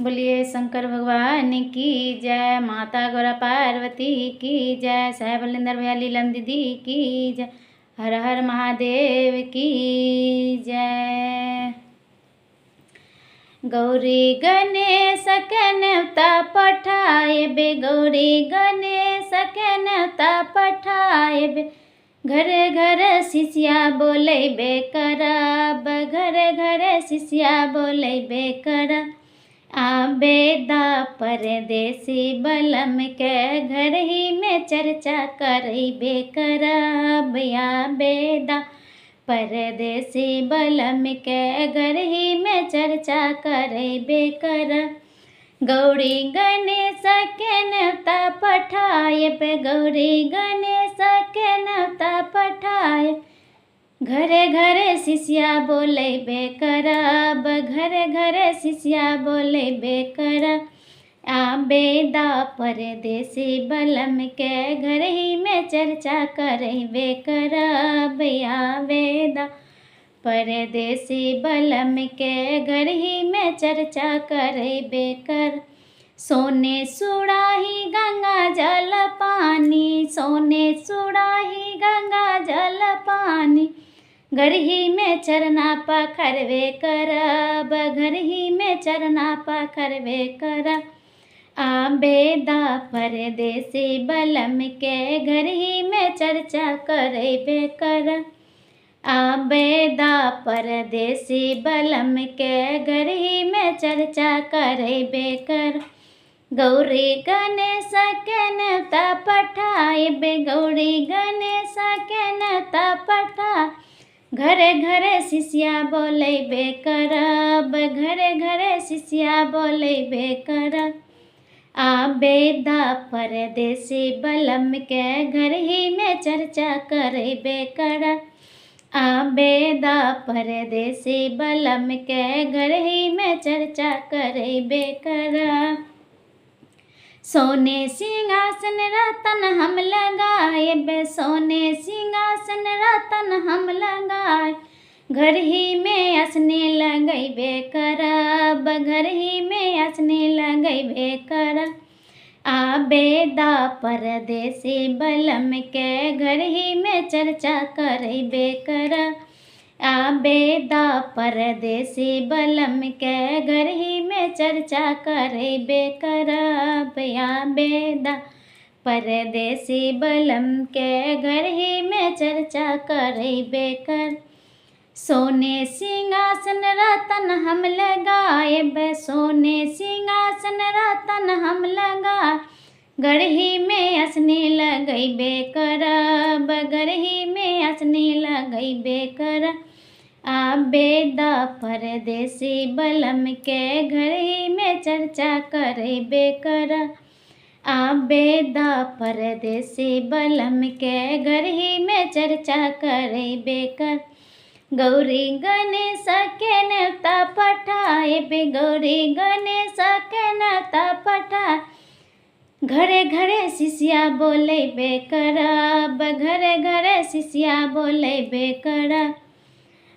बोलिए शंकर भगवान की जय, माता गौरा पार्वती की जय, साहेब बलिंदर भैया लीलम दीदी की जय, हर हर महादेव की जय। गौरी गणेश के न्योता पठाए बे, गौरी गणेश के न्योता पठाए बे, घर घर शिष्या बोले बे करब, घर घर शिष्या बोले बे करब। आबेदा परदेसी बलम के घर ही में चर्चा करबे करब, आबेदा परदेसी बलम के घर ही में चर्चा करबे करब। गौरी गणेश के न्योता पठाएब, गौरी गणेश के न्योता पठाएब, घरे घरे शिष्या बोलेबे करब, घरे घरे शिष्या बोलेबे करब। आबेदा परदेसी बलम के घर ही में चर्चा करबे करब, आबेदा परदेसी बलम के घर ही में चर्चा करबे कर। सोने सुराही गंगा जल पानी, सोने सुराही गंगा जल पानी, घर ही में चरना पखरबे करब, घर ही में चरना पखरबे करब। आबेदा परदेसी बलम के घर ही में चर्चा करबे करब। आबेदा परदेसी बलम के घर ही में चर्चा करबे कर। गौरी गणेश के न्योता पठाएब, गौरी गणेश के न्योता पठा, घरे घरे शिष्या बोलेबे करब, घरे घरे शिष्या बोलेबे करब। आबेदा परदेसी बलम के घर ही में चर्चा करबे करब। आबेदा परदेसी बलम के घर ही में चर्चा करबे करब। सोने सिंहासन रतन हम लगाएब, सोने सिंहासन रतन हम लगाए, घर ही में असने लगैबे करब, घर ही में असने लगैबे करब। आबेदा परदेसी बलम के घर ही में चर्चा करबे करब। आबेदा परदेसी बलम के घर ही में चर्चा करबे करब, आबेदा परदेसी बलम के घर ही में चर्चा करबे कर। सोने सिंहासन रतन हम लगाएब, सोने सिंहासन रतन हम लगा, घर ही में असने लगैबे करब, घर ही में असने लगैबे करब। आबेदा परदेसी बलम के घर ही में चर्चा करबे करब। आबेदा परदेसी बलम के घर ही में चर्चा करबे कर। गौरी गणेश के न्योता पठाएब, गौरी गणेश के न्योता पठा, घरे घरे शिष्या बोलेबे करब, घरे घरे शिष्या बोलेबे करब।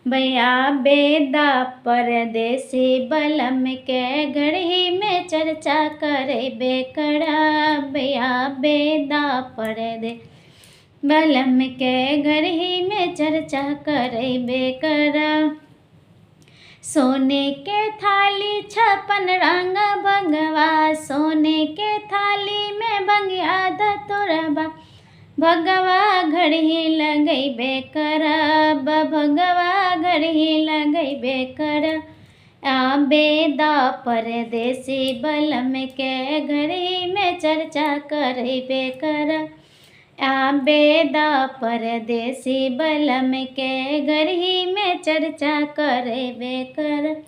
आबेदा परदेसी बलम के घर ही में चर्चा करबे करब, आबेदा परदेसी बलम के घर ही में चर्चा करबे करब। सोने के थाली 56 रंग भगवा, सोने के थाली में बंगिया धतुरबा, भगवा घर ही लगैबे करब, भगवा घर ही लगैबे करब। आबेदा परदेसी बलम के घर ही में चर्चा करबे करब। आबेदा परदेसी बलम के घर ही में चर्चा करबे करब।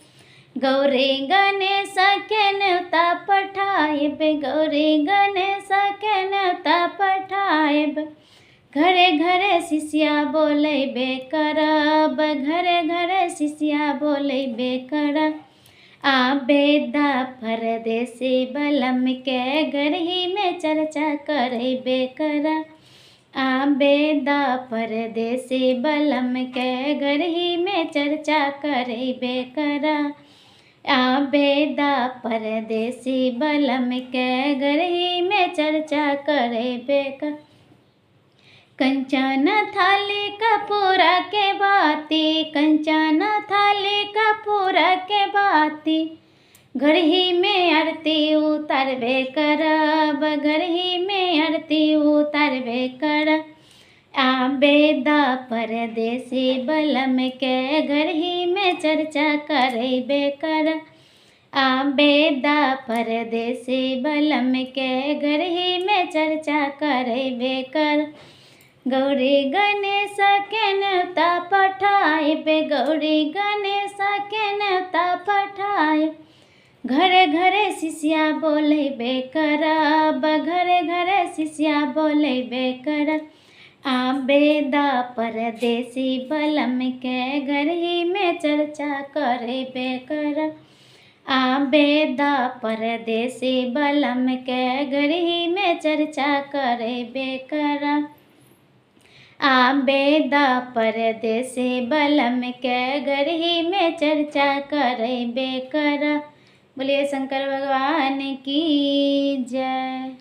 गौरी गणेश के न्योता पठाएब, गौरी गणेश के न्योता पठाएब, घरे घरे शिष्या बोलेबे करब, घरे घरे शिष्या बोलेबे करब। आबेदा परदेसी बलम के घर ही में चर्चा करबे करब। आबेदा परदेसी बलम के घर ही में चर्चा करबे करब। आबेदा परदेसी बलम के गरही में चर्चा करे बेकर। कंचन थाली कपूर के बाती, कंचन थाली कपूर के बाती, गरही में आरती उतारबे करब, गरही में आरती उतारबे करब। आबेदा परदेसी बलम के गरही में चर्चा करेबे करब। आबेदा परदेसी बलम के गरही में चर्चा करेबे करब। गौरी गणेश के न्योता पठाइबे, गौरी गणेश के न्योता पठाइब। घरे घरे शिष्या बोलेबे करब, घरे घरे शिष्या बोलेबे करब। आबेदा परदेसी बलम के गरही में चर्चा करेबे करब। आबेदा परदेसी बलम के गरही में चर्चा करेबे करब। आबेदा परदेसी बलम के गरही में चर्चा करेबे करब। बोलिए शंकर भगवान की जय।